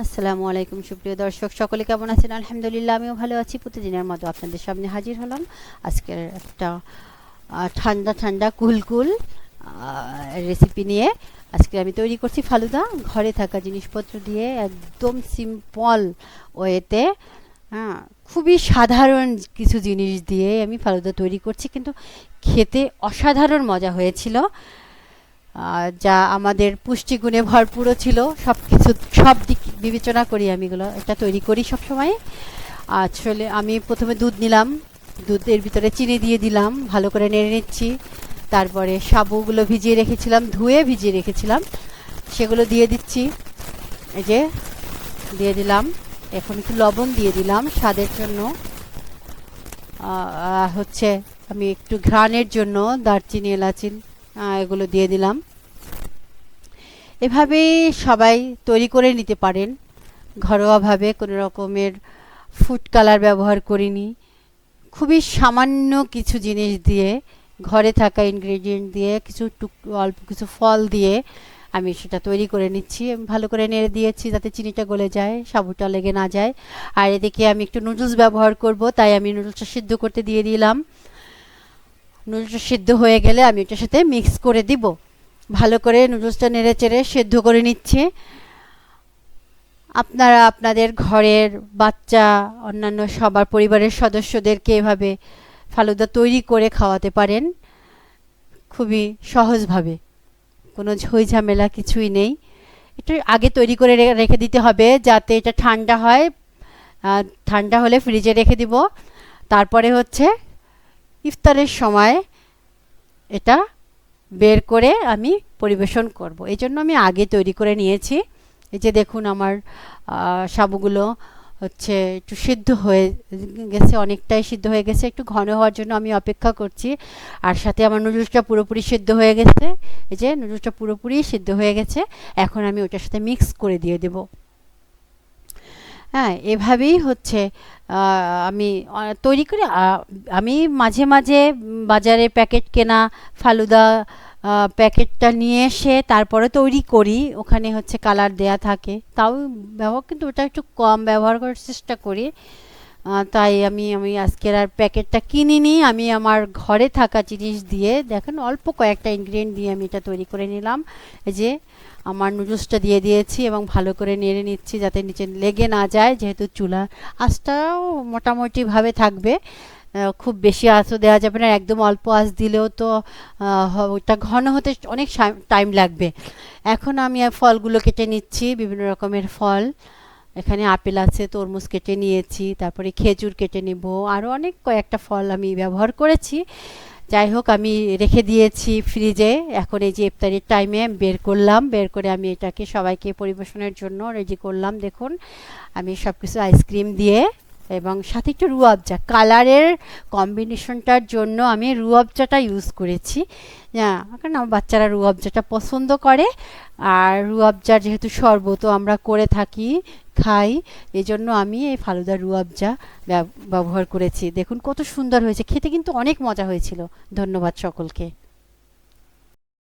আসসালামু আলাইকুম সুপ্রিয় দর্শক, সকলে কেমন আছেন? আলহামদুলিল্লাহ, আমিও ভালো আছি। প্রতিদিনের মতো আপনাদের সামনে হাজির হলাম আজকের একটা ঠান্ডা ঠান্ডা কুলকুল রেসিপি নিয়ে। আজকে আমি তৈরি করছি ফালুদা, ঘরে থাকা জিনিসপত্র দিয়ে একদম সিম্পল ওয়েতে। হ্যাঁ, খুবই সাধারণ কিছু জিনিস দিয়ে আমি ফালুদা তৈরি করছি, কিন্তু খেতে অসাধারণ মজা হয়েছিল। যা আমাদের পুষ্টিগুণে ভরপুরও ছিল। সব দিক বিবেচনা করি আমি এগুলো এটা তৈরি করি সব সময়। আসলে আমি প্রথমে দুধ নিলাম, দুধের ভিতরে চিনি দিয়ে দিলাম, ভালো করে নেড়ে নিচ্ছি। তারপরে সাবুগুলো ভিজিয়ে রেখেছিলাম, ধুয়ে ভিজিয়ে রেখেছিলাম, সেগুলো দিয়ে দিচ্ছি। এই যে দিয়ে দিলাম। এখন একটু লবণ দিয়ে দিলাম স্বাদের জন্য। হচ্ছে আমি একটু ঘ্রাণের জন্য দারচিনি, এলাচি এগুলো দিয়ে দিলাম। এভাবেই সবাই তৈরি করে নিতে পারেন ঘরোয়াভাবে, কোনো রকমের ফুড কালার ব্যবহার করিনি। খুবই সামান্য কিছু জিনিস দিয়ে, ঘরে থাকা ইনগ্রেডিয়েন্ট দিয়ে, অল্প কিছু ফল দিয়ে আমি সেটা তৈরি করে নিচ্ছি। ভালো করে নেড়ে দিয়েছি যাতে চিনিটা গলে যায়, সাবুটা লেগে না যায়। আর এদিকে আমি একটু নুডলস ব্যবহার করব, তাই আমি নুডলসটা সিদ্ধ করতে দিয়ে দিলাম। নুডলসটা সিদ্ধ হয়ে গেলে আমি এটার সাথে মিক্স করে দিব। ভালো করে নুডলসটা নেড়ে চেড়ে সেদ্ধ করে নিচ্ছে। আপনারা আপনাদের ঘরের বাচ্চা, অন্যান্য সবার পরিবারের সদস্যদেরকে এভাবে ফালুদা তৈরি করে খাওয়াতে পারেন খুবই সহজভাবে, কোনো ঝামেলা কিছুই নেই। এটা আগে তৈরি করে রেখে দিতে হবে যাতে এটা ঠান্ডা হয়। ঠান্ডা হলে ফ্রিজে রেখে দিব। তারপরে হচ্ছে ইফতারের সময় এটা বের করে আমি পরিবেশন করব, এই জন্য আমি আগে তৈরি করে নিয়েছি। এই যে দেখুন, আমার সাবুগুলো হচ্ছে একটু সিদ্ধ হয়ে গেছে, অনেকটাই সিদ্ধ হয়ে গেছে। একটু ঘন হওয়ার জন্য আমি অপেক্ষা করছি। আর সাথে আমার নুডলসটা পুরোপুরি সিদ্ধ হয়ে গেছে। এই যে নুডলসটা পুরোপুরি সিদ্ধ হয়ে গেছে, এখন আমি ওটার সাথে মিক্স করে দিয়ে দেব। হ্যাঁ, এভাবেই হচ্ছে আমি তৈরি করি। আমি মাঝে মাঝে বাজারে প্যাকেট কেনা ফালুদা প্যাকেটটা নিয়ে এসে তারপরে তৈরি করি। ওখানে হচ্ছে কালার দেয়া থাকে, তাও কিন্তু ওটা একটু কম ব্যবহার করার চেষ্টা করি। তাই আমি আমি আজকের আর প্যাকেটটা কিনিনি। আমি আমার ঘরে থাকা জিনিস দিয়ে, দেখেন অল্প কয়েকটা ইনগ্রিডিয়েন্ট দিয়ে আমি এটা তৈরি করে নিলাম। এই যে আমার নুডলসটা দিয়ে দিয়েছি এবং ভালো করে নেড়ে নিচ্ছি যাতে নিচে লেগে না যায়, যেহেতু চুলা আঁচটাও মোটামুটিভাবে থাকবে। খুব বেশি আঁচও দেওয়া যাবে না, একদম অল্প আঁচ দিলেও তো ওটা ঘন হতে অনেক টাইম লাগবে। এখন আমি ফলগুলো কেটে নিচ্ছি, বিভিন্ন রকমের ফল। এখানে আপেল আছে, তরমুজ কেটে নিয়েছি, তারপরে খেজুর কেটে নেব, আরও অনেক কয়েকটা ফল আমি ব্যবহার করেছি। যাই হোক, আমি রেখে দিয়েছি ফ্রিজে। এখন এই যে ইফতারির টাইমে বের করলাম, বের করে আমি এটাকে সবাইকে পরিবেশনের জন্য রেডি করলাম। দেখুন, আমি সব কিছু আইসক্রিম দিয়ে এবং সাথে একটু রুয়াবজা, কালারের কম্বিনেশনটার জন্য আমি রুয়াবজাটা ইউজ করেছি। হ্যাঁ, কারণ আমার বাচ্চারা রুয়াবজাটা পছন্দ করে। আর রুয়াবজার যেহেতু শরবতও আমরা করে থাকি, খাই, এই জন্য আমি এই ফালুদা রুয়াবজা ব্যবহার করেছি। দেখুন কত সুন্দর হয়েছে, খেতে কিন্তু অনেক মজা হয়েছিল। ধন্যবাদ সকলকে।